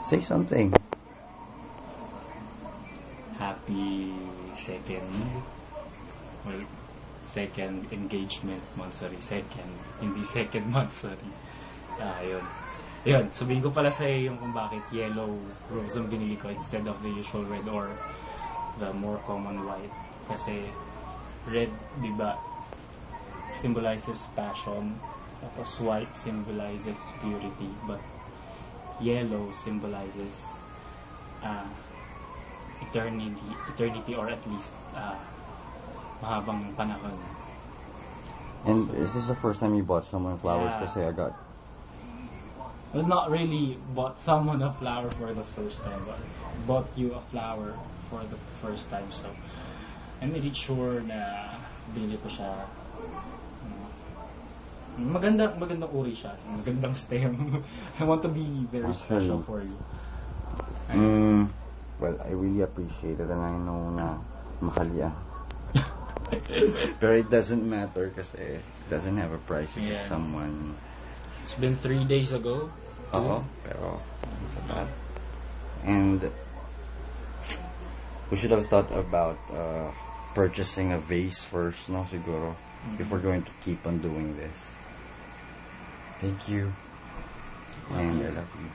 Say something. Happy second, well, second engagement month, sorry, hindi second month, sorry. Yun, sabihin ko pala sa'yo yung kung bakit yellow rose ang binili ko instead of the usual red or the more common white. Kasi red, di ba, symbolizes passion, tapos white symbolizes purity, but yellow symbolizes eternity or at least mahabang panahon. And is this the first time you bought someone flowers? Yeah. Kasi I got... Well, not really bought someone a flower for the first time, but bought you a flower for the first time. So, I made it sure na binili ko siya. Magandang uri siya. Magandang stem. I want to be very special for you. Well, I really appreciate it and I know na mahal yan. Pero it doesn't matter kasi it doesn't have a price if it's someone... It's been 3 days ago. Oo, pero it's bad. And we should have thought about purchasing a vase first, no, siguro, if we're going to keep on doing this. Thank you. And I love you.